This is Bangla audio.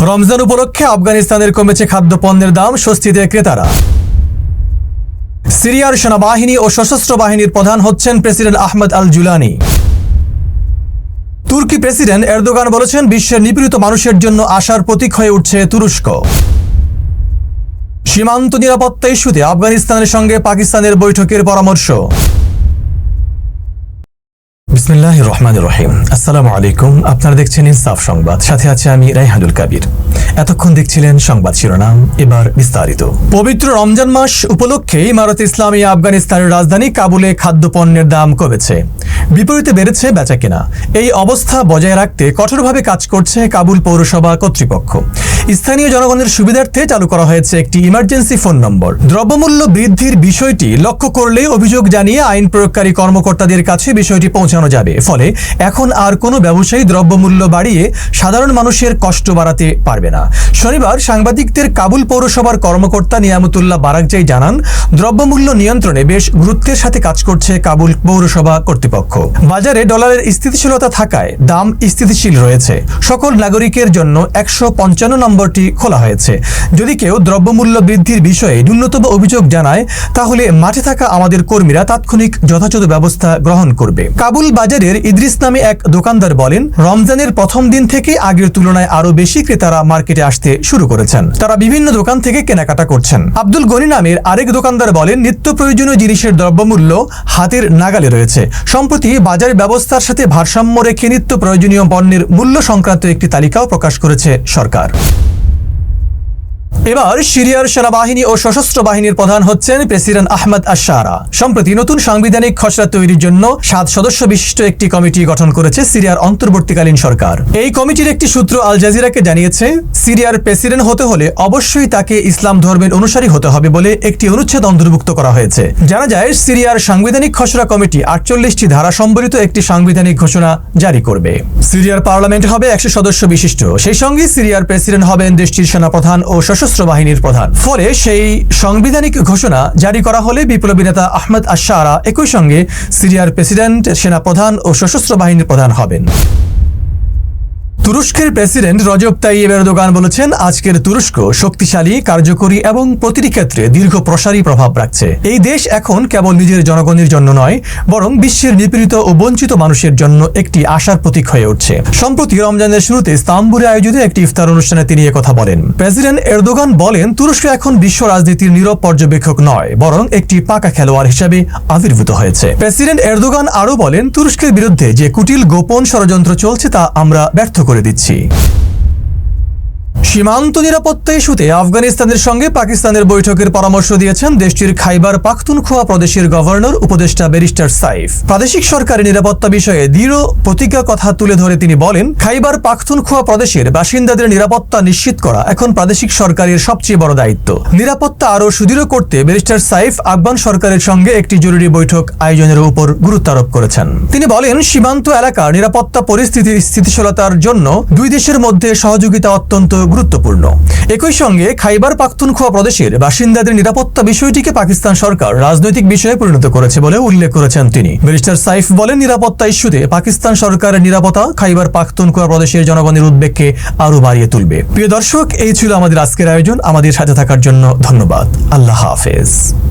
রমজান উপলক্ষে আফগানিস্তানের কমেছে খাদ্যপণ্যের দাম, স্বস্তিতে ক্রেতারা। সিরিয়ার সেনাবাহিনী ও সশস্ত্র বাহিনীর প্রধান হচ্ছেন প্রেসিডেন্ট আহমদ আল জুলানি। তুর্কি প্রেসিডেন্ট এরদোগান বলেছেন, বিশ্বের নিপীড়িত মানুষের জন্য আশার প্রতীক হয়ে উঠছে তুরস্ক। সীমান্ত নিরাপত্তা ইস্যুতে আফগানিস্তানের সঙ্গে পাকিস্তানের বৈঠকের পরামর্শ। বিসমিল্লাহির রহমানির রহিম। আসসালামু আলাইকুম। আপনারা দেখছেন ইনসাফ সংবাদ, সাথে আছে আমি রায়হানুল কাবির। এতক্ষণ দেখছিলেন সংবাদ শিরোনাম, এবার বিস্তারিত। পবিত্র রমজান মাস উপলক্ষে ইমারত ইসলামিয়া আফগানিস্তানের রাজধানী কাবুলে খাদ্যপণ্যের দাম কমেছে, বিপরীতে বেড়েছে বেচাকেনা। এই অবস্থা বজায় রাখতে কঠোরভাবে কাজ করছে কাবুল পৌরসভা কর্তৃপক্ষ। স্থানীয় জনগণের সুবিধার্থে চালু করা হয়েছে একটি ইমার্জেন্সি ফোন নম্বর। দ্রব্যমূল্য বৃদ্ধির বিষয়টি লক্ষ্য করলে অভিযোগ জানিয়ে আইন প্রয়োগকারী কর্মকর্তাদের কাছে বিষয়টি পৌঁছানো যাবে। ফলে এখন আর কোনো ব্যবসায়ী দ্রব্যমূল্য বাড়িয়ে সাধারণ মানুষের কষ্ট বাড়াতে পারবে না। শনিবার সাংবাদিকদের কাবুল পৌরসভার কর্মকর্তা নিয়ামতুল্লাহ বারাকজাই জানান, দ্রব্যমূল্য নিয়ন্ত্রণে বেশ গুরুত্বের সাথে কাজ করছে কাবুল পৌরসভা কর্তৃপক্ষ। বাজারে ডলারের স্থিতিশীলতা থাকায় দাম স্থিতিশীল রয়েছে। সকল নাগরিকের জন্য 155 নম্বরটি খোলা হয়েছে। যদি কেউ দ্রব্যমূল্য বৃদ্ধির বিষয়ে ন্যূনতম অভিযোগ জানায়, তাহলে মাঠে থাকা আমাদের কর্মীরা তাৎক্ষণিক যথাযথ ব্যবস্থা গ্রহণ করবে। কাবুল বাজারের ইদ্রিস নামে এক দোকানদার বলেন, রমজানের প্রথম দিন থেকে আগের তুলনায় আরো বেশি ক্রেতারা মার্কেটে আসতে শুরু করেছেন। তারা বিভিন্ন দোকান থেকে কেনাকাটা করছেন। আব্দুল গনি নামের আরেক দোকানদার বলেন, নিত্য প্রয়োজনীয় জিনিসের দ্রব্যমূল্য হাতের নাগালে রয়েছে। সম্প্রতি বাজার ব্যবস্থার সাথে ভারসাম্য রেখে নিত্য প্রয়োজনীয় পণ্যের মূল্য সংক্রান্ত একটি তালিকাও প্রকাশ করেছে সরকার। এবার সিরিয়ার সেনাবাহিনী ও সশস্ত্র বাহিনীর প্রধান হচ্ছেন প্রেসিডেন্ট আহমদ আশ-শারা। সম্প্রতি নতুন সাংবিধানিক খসড়া তৈরির জন্য 7 সদস্য বিশিষ্ট একটি কমিটি গঠন করেছে সিরিয়ার অন্তর্বর্তীকালীন সরকার। এই কমিটির একটি সূত্র আল জাজিরাকে জানিয়েছে, সিরিয়ার প্রেসিডেন্ট হতে হলে অবশ্যই তাকে ইসলাম ধর্মের অনুসারী হতে হবে বলে একটি অনুচ্ছেদ অন্তর্ভুক্ত করা হয়েছে। জানা যায়, সিরিয়ার সাংবিধানিক খসড়া কমিটি 48টি ধারা সম্বলিত একটি সাংবিধানিক ঘোষণা জারি করবে। সিরিয়ার পার্লামেন্ট হবে 100 সদস্য বিশিষ্ট। সেই সঙ্গে সিরিয়ার প্রেসিডেন্ট হবেন দেশটির সেনাপ্রধান ও সশস্ত্র বাহিনীর প্রধান। ফলে সেই সাংবিধানিক ঘোষণা জারি করা হলে বিপ্লবী নেতা আহমদ আশ-শারা একই সঙ্গে সিরিয়ার প্রেসিডেন্ট, সেনাপ্রধান ও সশস্ত্র বাহিনীর প্রধান হবেন। তুরস্কের প্রেসিডেন্ট রজব তাইয়িপ এরদোগান বলেছেন, আজকের তুরস্ক শক্তিশালী, কার্যকরী এবং প্রতিটি ক্ষেত্রে দীর্ঘ প্রসারী প্রভাব রাখছে। এই দেশ এখন কেবল নিজের জনগণের জন্য নয়, বরং বিশ্বের নিপীড়িত ও বঞ্চিত মানুষের জন্য একটি আশার প্রতীক হয়ে উঠছে। সম্প্রতি রমজানের শুরুতে ইস্তাম্বুলে আয়োজিত একটি ইফতার অনুষ্ঠানে তিনি একথা বলেন। প্রেসিডেন্ট এরদোগান বলেন, তুরস্ক এখন বিশ্ব রাজনীতির নীরব পর্যবেক্ষক নয়, বরং একটি পাকা খেলোয়াড় হিসেবে আবির্ভূত হয়েছে। প্রেসিডেন্ট এরদোগান আরও বলেন, তুরস্কের বিরুদ্ধে যে কুটিল গোপন ষড়যন্ত্র চলছে তা আমরা ব্যর্থ করে দিচ্ছি। সীমান্ত নিরাপত্তা ইস্যুতে আফগানিস্তানের সঙ্গে পাকিস্তানের বৈঠকের পরামর্শ দিয়েছেন দেশটির খাইবার পাখতুনখোয়া প্রদেশের গভর্নর উপদেষ্টা ব্যারিস্টার সাইফ। প্রাদেশিক সরকারের নিরাপত্তা বিষয়ে দৃঢ় প্রতিজ্ঞার কথা তুলে ধরে তিনি বলেন, খাইবার পাখতুনখোয়া প্রদেশের বাসিন্দাদের নিরাপত্তা নিশ্চিত করা এখন প্রাদেশিক সরকারের সবচেয়ে বড় দায়িত্ব। নিরাপত্তা আরও সুদৃঢ় করতে ব্যারিস্টার সাইফ আফগান সরকারের সঙ্গে একটি জরুরি বৈঠক আয়োজনের উপর গুরুত্ব আরোপ করেছেন। তিনি বলেন, সীমান্ত এলাকার নিরাপত্তা পরিস্থিতির স্থিতিশীলতার জন্য দুই দেশের মধ্যে সহযোগিতা অত্যন্ত গুরুত্বপূর্ণ। একই সঙ্গে খাইবার পাখতুনখোয়া প্রদেশের বাসিন্দাদের নিরাপত্তা বিষয়টিকে পাকিস্তান সরকার রাজনৈতিক বিষয়ে পরিণত করেছে বলে উল্লেখ করেছেন তিনি। ব্যারিস্টার সাইফ বলেন, নিরাপত্তা ইস্যুতে পাকিস্তান সরকারের নিরাপত্তা খাইবার পাখতুনখোয়া প্রদেশের জনগণের উদ্বেগকে আরও বাড়িয়ে তুলবে। প্রিয় দর্শক, এই ছিল আমাদের আজকের আয়োজন। আমাদের সাথে থাকার জন্য ধন্যবাদ। আল্লাহ হাফেজ।